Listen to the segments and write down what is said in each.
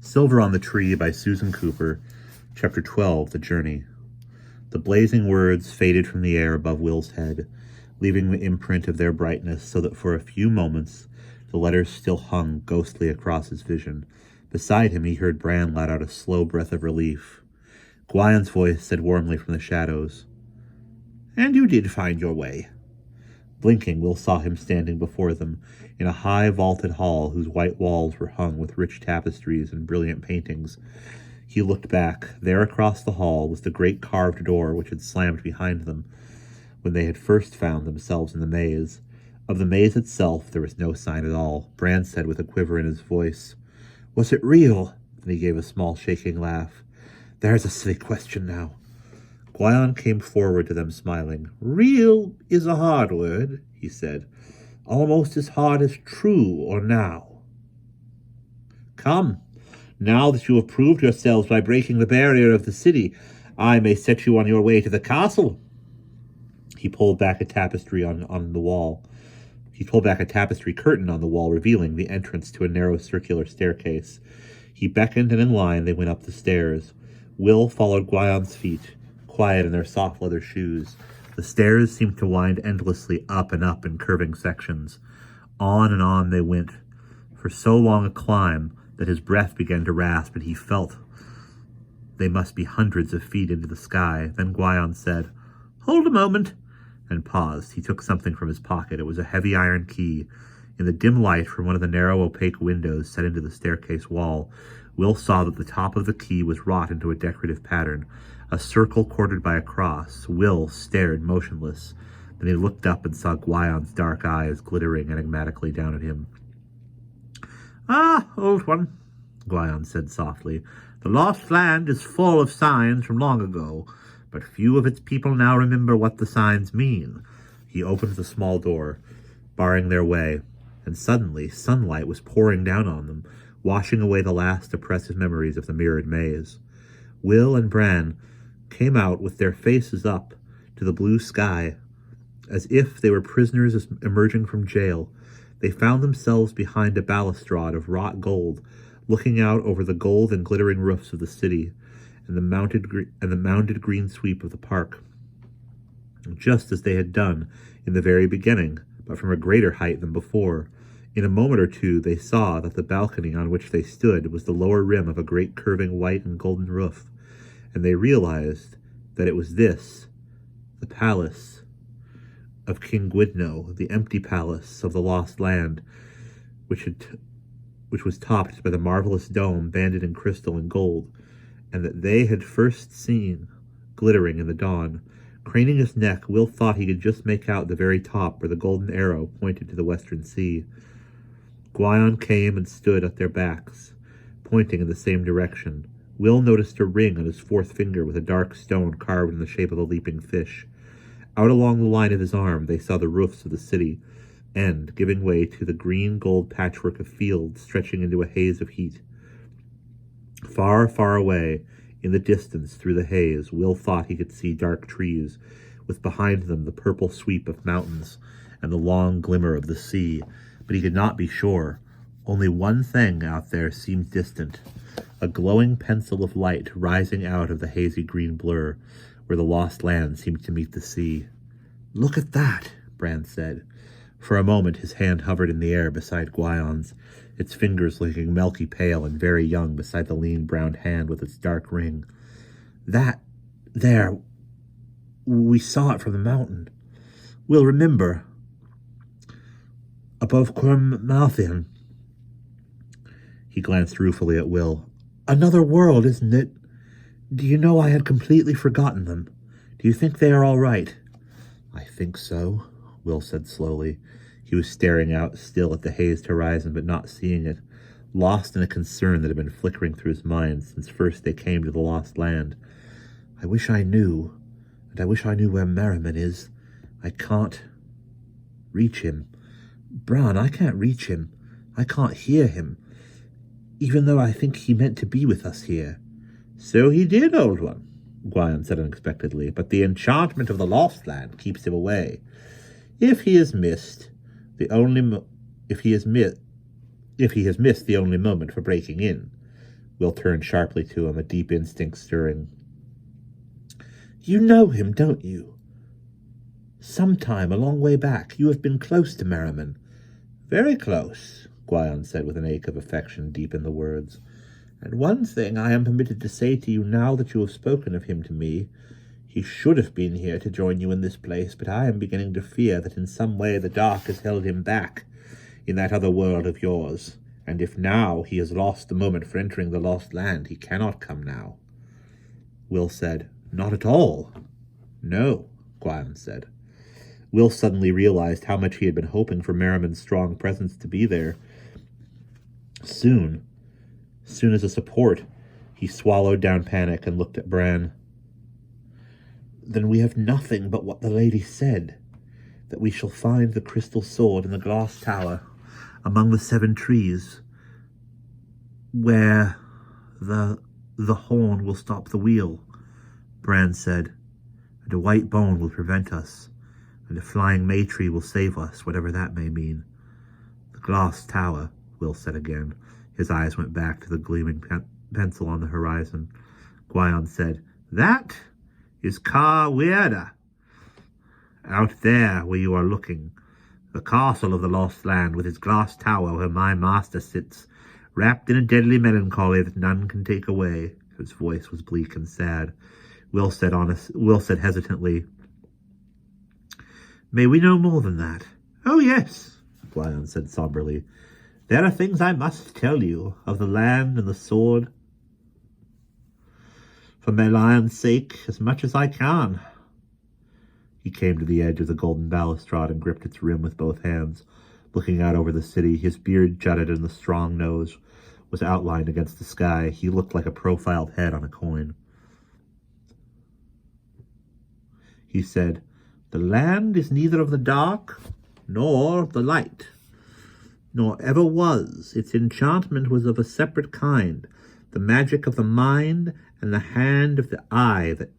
Silver on the Tree by Susan Cooper, Chapter 12, The Journey. The blazing words faded from the air above Will's head, leaving the imprint of their brightness so that for a few moments the letters still hung ghostly across his vision. Beside him he heard Bran let out a slow breath of relief. Gwion's voice said warmly from the shadows, "And you did find your way." Blinking, Will saw him standing before them, in a high vaulted hall whose white walls were hung with rich tapestries and brilliant paintings. He looked back. There across the hall was the great carved door which had slammed behind them when they had first found themselves in the maze. Of the maze itself there was no sign at all. Bran said with a quiver in his voice, "Was it real?" And he gave a small shaking laugh. "There's a silly question now." Gwion came forward to them smiling. "Real is a hard word," he said. "Almost as hard as true or now. Come, now that you have proved yourselves by breaking the barrier of the city, I may set you on your way to the castle." He pulled back a tapestry on the wall. He pulled back a tapestry curtain on the wall, revealing the entrance to a narrow circular staircase. He beckoned, and in line they went up the stairs. Will followed Gwion's feet, quiet in their soft leather shoes. The stairs seemed to wind endlessly up and up in curving sections. On and on they went, for so long a climb that his breath began to rasp, and he felt they must be hundreds of feet into the sky. Then Gwion said, "Hold a moment," and paused. He took something from his pocket. It was a heavy iron key. In the dim light from one of the narrow opaque windows set into the staircase wall, Will saw that the top of the key was wrought into a decorative pattern, a circle quartered by a cross. Will stared motionless. Then he looked up and saw Gwion's dark eyes glittering enigmatically down at him. "Ah, old one," Gwion said softly, "the lost land is full of signs from long ago, but few of its people now remember what the signs mean." He opened the small door, barring their way, and suddenly sunlight was pouring down on them, washing away the last oppressive memories of the mirrored maze. Will and Bran came out with their faces up to the blue sky, as if they were prisoners emerging from jail. They found themselves behind a balustrade of wrought gold, looking out over the gold and glittering roofs of the city and the mounded green sweep of the park, just as they had done in the very beginning, but from a greater height than before. In a moment or two they saw that the balcony on which they stood was the lower rim of a great curving white and golden roof, and they realized that it was this, the palace of King Gwydno, the empty palace of the lost land, which was topped by the marvelous dome banded in crystal and gold, and that they had first seen glittering in the dawn. Craning his neck, Will thought he could just make out the very top where the golden arrow pointed to the western sea. Gwion came and stood at their backs, pointing in the same direction. Will noticed a ring on his fourth finger with a dark stone carved in the shape of a leaping fish. Out along the line of his arm they saw the roofs of the city, and, giving way to the green-gold patchwork of fields stretching into a haze of heat. Far, far away, in the distance through the haze, Will thought he could see dark trees, with behind them the purple sweep of mountains and the long glimmer of the sea, but he could not be sure. Only one thing out there seemed distant, a glowing pencil of light rising out of the hazy green blur, where the lost land seemed to meet the sea. "Look at that," Bran said. For a moment his hand hovered in the air beside Gwion's, its fingers looking milky pale and very young beside the lean brown hand with its dark ring. "That there, we saw it from the mountain. We'll remember. Above Cormathian." He glanced ruefully at Will. "Another world, isn't it? Do you know I had completely forgotten them? Do you think they are all right?" "I think so," Will said slowly. He was staring out still at the hazed horizon, but not seeing it, lost in a concern that had been flickering through his mind since first they came to the lost land. "I wish I knew, and I wish I knew where Merriman is. I can't reach him. Bran, I can't reach him. I can't hear him, even though I think he meant to be with us here." "So he did, old one," Gwion said unexpectedly, "but the enchantment of the lost land keeps him away. If he has missed the only moment for breaking in, Will turned sharply to him, a deep instinct stirring. You know him, don't you? Sometime a long way back you have been close to Merriman. Very close, Gwion said with an ache of affection deep in the words. And one thing I am permitted to say to you now that you have spoken of him to me. He should have been here to join you in this place, but I am beginning to fear that in some way the dark has held him back in that other world of yours, and if now he has lost the moment for entering the lost land, he cannot come now. Will said, Not at all. No, Gwion said. Will suddenly realized how much he had been hoping for Merriman's strong presence to be there. Soon as a support, he swallowed down panic and looked at Bran. Then we have nothing but what the lady said, that we shall find the crystal sword in the glass tower among the 7 trees, where the horn will stop the wheel, Bran said, and a white bone will prevent us, and a flying May-tree will save us, whatever that may mean. The glass tower, Will said again. His eyes went back to the gleaming pencil on the horizon. Gwion said, That is Car Weirda. Out there where you are looking, the castle of the lost land with its glass tower where my master sits, wrapped in a deadly melancholy that none can take away. His voice was bleak and sad. Will said hesitantly, May we know more than that? Oh, yes, Gwion said somberly. There are things I must tell you of the land and the sword. For Melion's sake, as much as I can. He came to the edge of the golden balustrade and gripped its rim with both hands, looking out over the city. His beard jutted and the strong nose was outlined against the sky. He looked like a profiled head on a coin. He said, The land is neither of the dark nor the light, nor ever was. Its enchantment was of a separate kind, the magic of the mind and the hand of the eye that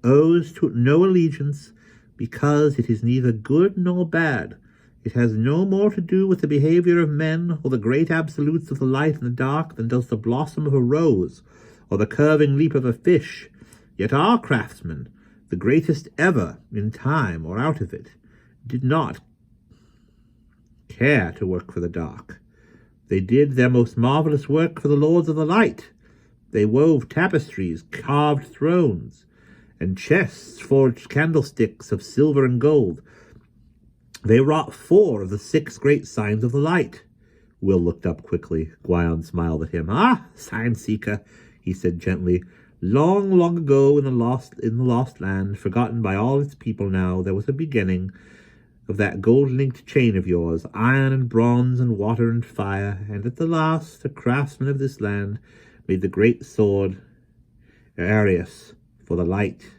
owes to it no allegiance, because it is neither good nor bad. It has no more to do with the behavior of men or the great absolutes of the light and the dark than does the blossom of a rose or the curving leap of a fish. Yet our craftsmen, the greatest ever in time or out of it, did not care to work for the dark. They did their most marvelous work for the lords of the light. They wove tapestries, carved thrones, and chests forged candlesticks of silver and gold. They wrought 4 of the 6 great signs of the light. Will looked up quickly. Gwion smiled at him. Ah, sign seeker, he said gently. Long, long ago in the lost land, forgotten by all its people now, there was a beginning of that gold-linked chain of yours, iron and bronze and water and fire, and at the last a craftsman of this land made the great sword, Arius, for the light.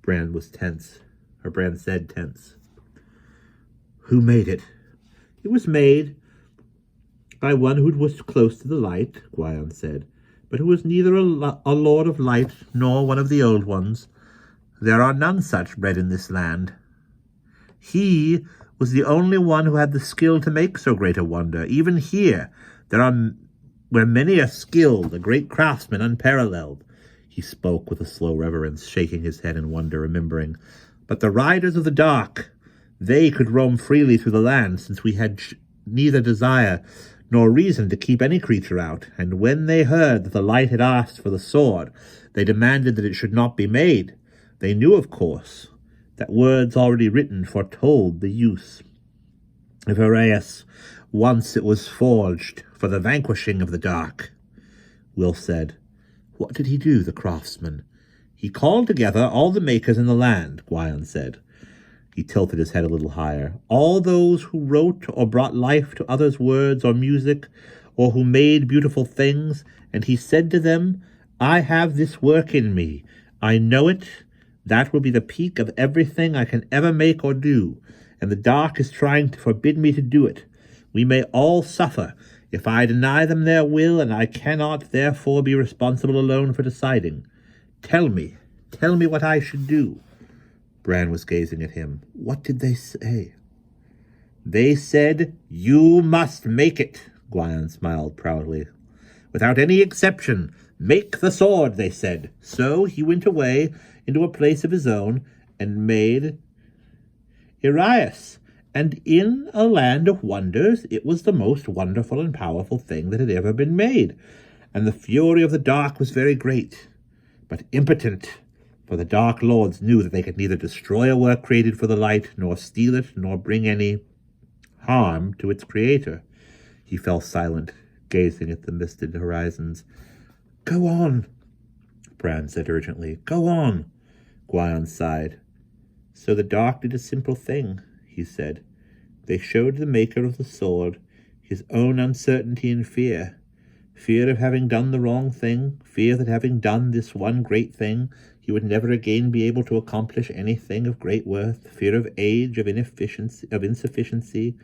Bran was tense. Or Bran said tense. Who made it? It was made by one who was close to the light, Gwion said, but who was neither a lord of light nor one of the old ones. There are none such bred in this land. He was the only one who had the skill to make so great a wonder. Even here, where many are skilled, a great craftsman unparalleled. He spoke with a slow reverence, shaking his head in wonder, remembering. But the riders of the dark, they could roam freely through the land, since we had neither desire nor reason to keep any creature out. And when they heard that the light had asked for the sword, they demanded that it should not be made. They knew, of course, that words already written foretold the use of Arius once it was forged for the vanquishing of the dark. Will said, What did he do, the craftsman? He called together all the makers in the land, Gwion said. He tilted his head a little higher. All those who wrote or brought life to others' words or music, or who made beautiful things, and he said to them, I have this work in me. I know it. That will be the peak of everything I can ever make or do, and the dark is trying to forbid me to do it. We may all suffer if I deny them their will, and I cannot therefore be responsible alone for deciding. Tell me what I should do. Bran was gazing at him. What did they say? They said, You must make it, Gwion smiled proudly. without any exception. Make the sword, they said. So he went away into a place of his own and made Arius. And in a land of wonders, it was the most wonderful and powerful thing that had ever been made. And the fury of the dark was very great, but impotent, for the dark lords knew that they could neither destroy a work created for the light, nor steal it, nor bring any harm to its creator. He fell silent, gazing at the misted horizons. Go on, Bran said urgently. Go on. Gwion sighed. So the dark did a simple thing, he said. They showed the maker of the sword his own uncertainty and fear. Fear of having done the wrong thing, fear that having done this one great thing, he would never again be able to accomplish anything of great worth, fear of age, of insufficiency,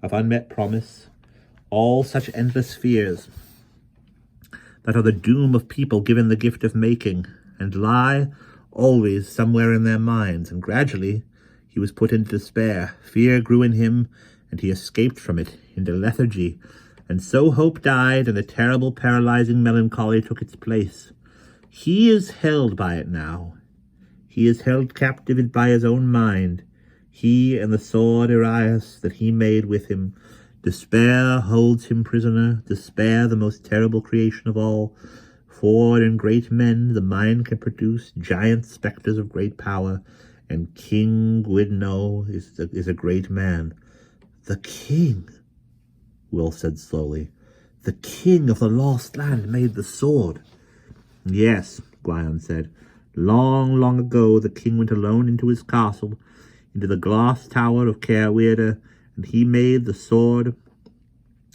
of unmet promise, all such endless fears that are the doom of people given the gift of making, and lie always somewhere in their minds, and gradually he was put into despair. Fear grew in him, and he escaped from it into lethargy, and so hope died, and a terrible paralyzing melancholy took its place. He is held by it now. He is held captive by his own mind, he and the sword Arius that he made with him. Despair holds him prisoner, despair the most terrible creation of all. For in great men the mind can produce giant spectres of great power, and King Gwyddno is a great man. The king, Will said slowly. The king of the lost land made the sword. Yes, Gwion said. Long, long ago the king went alone into his castle, into the glass tower of Caerwyrda, and he made the sword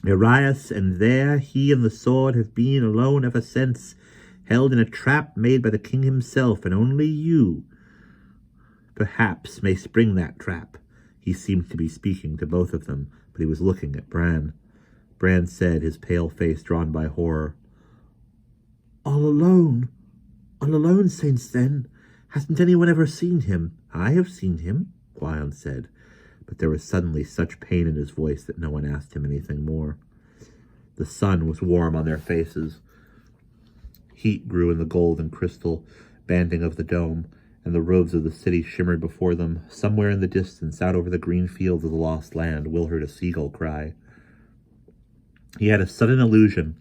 Arius, and there he and the sword have been alone ever since, held in a trap made by the king himself, and only you, perhaps, may spring that trap. He seemed to be speaking to both of them, but he was looking at Bran. Bran said, his pale face drawn by horror, All alone since then? Hasn't anyone ever seen him? I have seen him, Gwion said, but there was suddenly such pain in his voice that no one asked him anything more. The sun was warm on their faces. Heat grew in the gold and crystal banding of the dome, and the roofs of the city shimmered before them. Somewhere in the distance, out over the green fields of the lost land, Will heard a seagull cry. He had a sudden illusion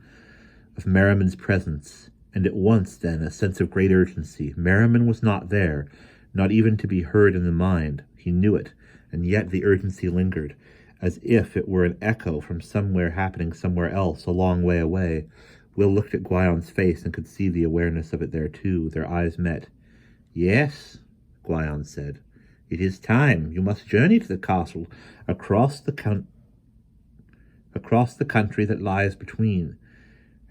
of Merriman's presence, and at once then a sense of great urgency. Merriman was not there, not even to be heard in the mind. He knew it, and yet the urgency lingered, as if it were an echo from somewhere happening somewhere else, a long way away. Will looked at Gwion's face and could see the awareness of it there too. Their eyes met. Yes, Gwion said. It is time. You must journey to the castle, across the country that lies between.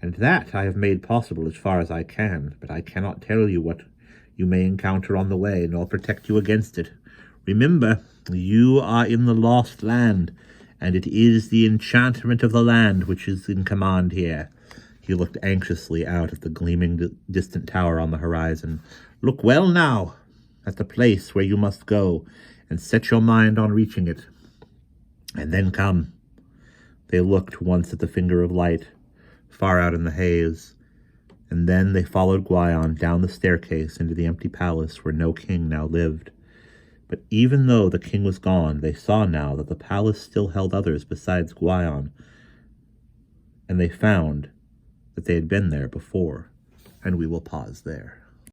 And that I have made possible as far as I can, but I cannot tell you what you may encounter on the way, nor protect you against it. Remember, you are in the lost land, and it is the enchantment of the land which is in command here. He looked anxiously out at the gleaming distant tower on the horizon. Look well now at the place where you must go, and set your mind on reaching it. And then come. They looked once at the finger of light, far out in the haze, and then they followed Gwion down the staircase into the empty palace where no king now lived. But even though the king was gone, they saw now that the palace still held others besides Gwion, and they found that they had been there before, and we will pause there.